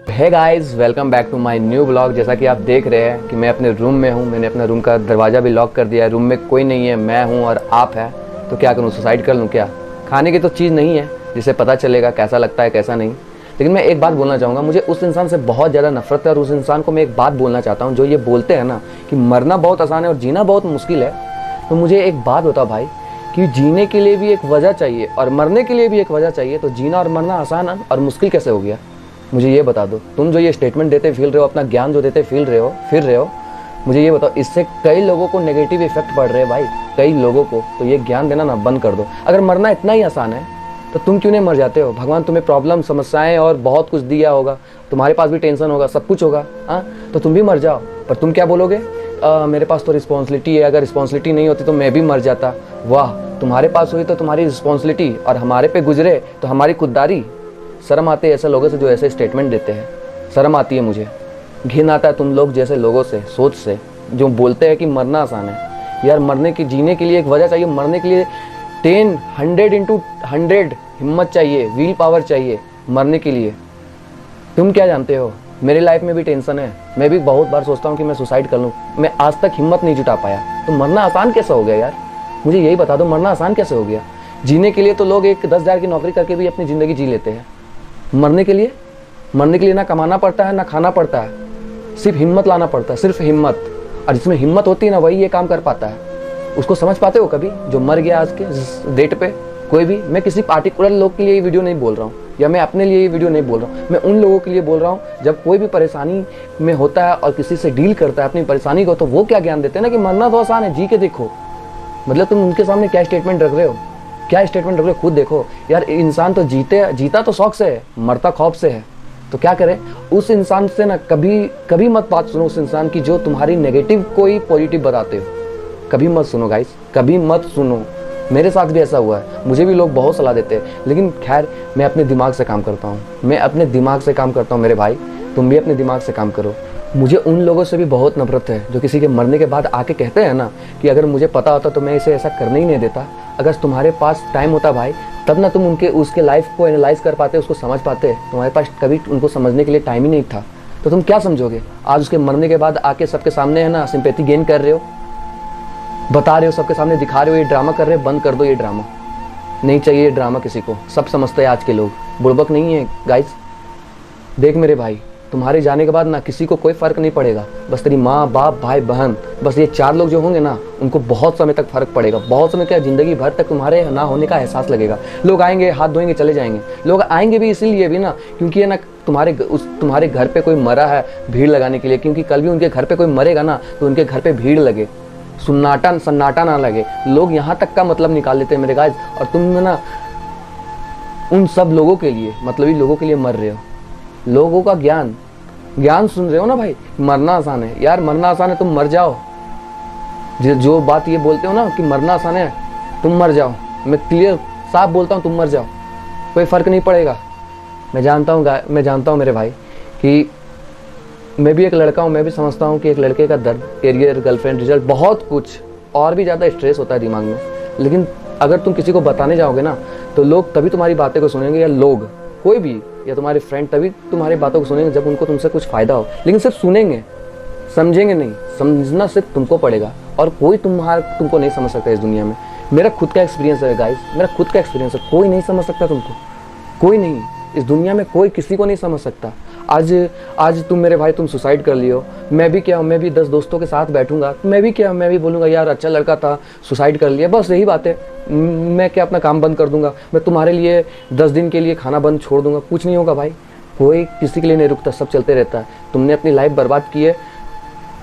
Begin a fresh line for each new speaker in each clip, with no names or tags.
Hey guys, welcome back to my new blog. जैसा कि आप देख रहे हैं कि मैं अपने रूम में हूँ। मैंने अपना रूम का दरवाज़ा भी लॉक कर दिया है। रूम में कोई नहीं है, मैं हूँ और आप है। तो क्या करूँ, सुसाइड कर लूँ क्या? खाने की तो चीज़ नहीं है जिससे पता चलेगा कैसा लगता है कैसा नहीं। लेकिन मैं एक बात बोलना चाहूँगा, मुझे उस इंसान से बहुत ज़्यादा नफरत है और उस इंसान को मैं एक बात बोलना चाहता हूँ जो ये बोलते हैं ना कि मरना बहुत आसान है और जीना बहुत मुश्किल है। तो मुझे एक बात बताओ भाई कि जीने के लिए भी एक वजह चाहिए और मरने के लिए भी एक वजह चाहिए, तो जीना और मरना आसान और मुश्किल कैसे हो गया? मुझे ये बता दो। तुम जो ये स्टेटमेंट देते फिर रहे हो, अपना ज्ञान जो देते फिर रहे हो, मुझे ये बताओ, इससे कई लोगों को नेगेटिव इफेक्ट पड़ रहे हैं भाई, कई लोगों को। तो ये ज्ञान देना ना बंद कर दो। अगर मरना इतना ही आसान है तो तुम क्यों नहीं मर जाते हो? भगवान तुम्हें प्रॉब्लम, समस्याएं और बहुत कुछ दिया होगा, तुम्हारे पास भी टेंशन होगा, सब कुछ होगा, हाँ? तो तुम भी मर जाओ। पर तुम क्या बोलोगे? मेरे पास तो रिस्पॉन्सिबिलिटी है, अगर रिस्पॉन्सिबिलिटी नहीं होती तो मैं भी मर जाता। वाह, तुम्हारे पास हुई तो तुम्हारी रिस्पॉन्सिबिलिटी और हमारे पे गुजरे तो हमारी खुददारी। शर्म आती है ऐसे लोगों से जो ऐसे स्टेटमेंट देते हैं। शर्म आती है मुझे, घिन आता है तुम लोग जैसे लोगों से, सोच से, जो बोलते हैं कि मरना आसान है। यार मरने की, जीने के लिए एक वजह चाहिए। मरने के लिए 100 हिम्मत चाहिए, विल पावर चाहिए मरने के लिए। तुम क्या जानते हो? मेरी लाइफ में भी टेंशन है। मैं भी बहुत बार सोचता हूँ कि मैं सुसाइड कर लूँ, मैं आज तक हिम्मत नहीं जुटा पाया। तो मरना आसान कैसे हो गया यार? मुझे यही बता दो, मरना आसान कैसे हो गया? जीने के लिए तो लोग एक 10,000 की नौकरी करके भी अपनी ज़िंदगी जी लेते हैं। मरने के लिए ना कमाना पड़ता है ना खाना पड़ता है, सिर्फ हिम्मत लाना पड़ता है, सिर्फ हिम्मत। और जिसमें हिम्मत होती है ना वही ये काम कर पाता है। उसको समझ पाते हो कभी, जो मर गया आज के डेट पे? कोई भी। मैं किसी पार्टिकुलर लोग के लिए ये वीडियो नहीं बोल रहा हूँ, या मैं अपने लिए ये वीडियो नहीं बोल रहा हूँ। मैं उन लोगों के लिए बोल रहा हूँ जब कोई भी परेशानी में होता है और किसी से डील करता है अपनी परेशानी को, तो वो क्या ज्ञान देते हैं ना कि मरना तो आसान है, जी के देखो। मतलब तुम उनके सामने क्या स्टेटमेंट रख रहे हो, क्या स्टेटमेंट रख रहे हो? खुद देखो यार। इंसान तो जीता तो शौक से है, मरता खौफ से है। तो क्या करें? उस इंसान से ना कभी मत बात सुनो, उस इंसान की जो तुम्हारी नेगेटिव कोई पॉजिटिव बताते हो। कभी मत सुनो गाइस, कभी मत सुनो। मेरे साथ भी ऐसा हुआ है, मुझे भी लोग बहुत सलाह देते हैं, लेकिन खैर मैं अपने दिमाग से काम करता हूँ। मैं अपने दिमाग से काम करता हूँ मेरे भाई, तुम भी अपने दिमाग से काम करो। मुझे उन लोगों से भी बहुत नफरत है जो किसी के मरने के बाद आके कहते हैं ना कि अगर मुझे पता होता तो मैं इसे ऐसा करने ही नहीं देता। अगर तुम्हारे पास टाइम होता भाई, तब ना तुम उसके लाइफ को एनालाइज कर पाते, उसको समझ पाते। तुम्हारे पास कभी उनको समझने के लिए टाइम ही नहीं था, तो तुम क्या समझोगे? आज उसके मरने के बाद आके सबके सामने है ना सिंपैथी गेन कर रहे हो, बता रहे हो, सबके सामने दिखा रहे हो, ये ड्रामा कर रहे हो। बंद कर दो ये ड्रामा, नहीं चाहिए ये ड्रामा किसी को। सब समझते हैं आज के लोग, बुड़बक नहीं है गाइस। देख मेरे भाई, तुम्हारे जाने के बाद ना किसी को कोई फर्क नहीं पड़ेगा, बस तेरी माँ बाप भाई बहन, बस ये 4 लोग जो होंगे ना उनको बहुत समय तक फर्क पड़ेगा। बहुत समय, क्या जिंदगी भर तक तुम्हारे ना होने का एहसास लगेगा। लोग आएंगे, हाथ धोएंगे, चले जाएंगे। लोग आएंगे भी इसीलिए भी ना क्योंकि है ना तुम्हारे घर पे कोई मरा है, भीड़ लगाने के लिए। क्योंकि कल भी उनके घर पे कोई मरेगा ना तो उनके घर पे भीड़ लगे, सन्नाटा ना लगे। लोग यहाँ तक का मतलब निकाल लेते हैं मेरे गाइस। और तुम ना उन सब लोगों के लिए, मतलबी लोगों के लिए मर रहे हो। लोगों का ज्ञान सुन रहे हो ना भाई। मरना आसान है यार, मरना आसान है, तुम मर जाओ। जो बात ये बोलते हो ना कि मरना आसान है, तुम मर जाओ। मैं क्लियर साफ बोलता हूँ, तुम मर जाओ, कोई फर्क नहीं पड़ेगा। मैं जानता हूँ मेरे भाई कि मैं भी एक लड़का हूँ। मैं भी समझता हूँ कि एक लड़के का दर्द, करियर, गर्लफ्रेंड, रिजल्ट, बहुत कुछ और भी ज़्यादा स्ट्रेस होता है दिमाग में। लेकिन अगर तुम किसी को बताने जाओगे ना तो लोग तभी तुम्हारी बातें को सुनेंगे, या लोग कोई भी, या तुम्हारे फ्रेंड तभी तुम्हारी बातों को सुनेंगे जब उनको तुमसे कुछ फ़ायदा हो। लेकिन सिर्फ सुनेंगे, समझेंगे नहीं। समझना सिर्फ तुमको पड़ेगा और कोई तुमको नहीं समझ सकता इस दुनिया में। मेरा खुद का एक्सपीरियंस है गाइस, मेरा खुद का एक्सपीरियंस है। कोई नहीं समझ सकता तुमको, कोई नहीं इस दुनिया में, कोई किसी को नहीं समझ सकता। आज तुम मेरे भाई, तुम सुसाइड कर लियो, मैं भी क्या, मैं भी 10 दोस्तों के साथ बैठूंगा, मैं भी बोलूँगा यार अच्छा लड़का था, सुसाइड कर लिया, बस यही बात है। मैं क्या अपना काम बंद कर दूंगा? मैं तुम्हारे लिए 10 दिन के लिए खाना बंद छोड़ दूंगा? कुछ नहीं होगा भाई। कोई किसी के लिए नहीं रुकता, सब चलते रहता है। तुमने अपनी लाइफ बर्बाद की है,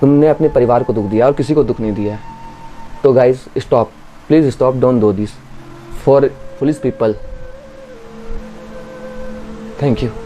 तुमने अपने परिवार को दुख दिया और किसी को दुख नहीं दिया है। तो guys stop, please stop, don't do this for foolish people. Thank you.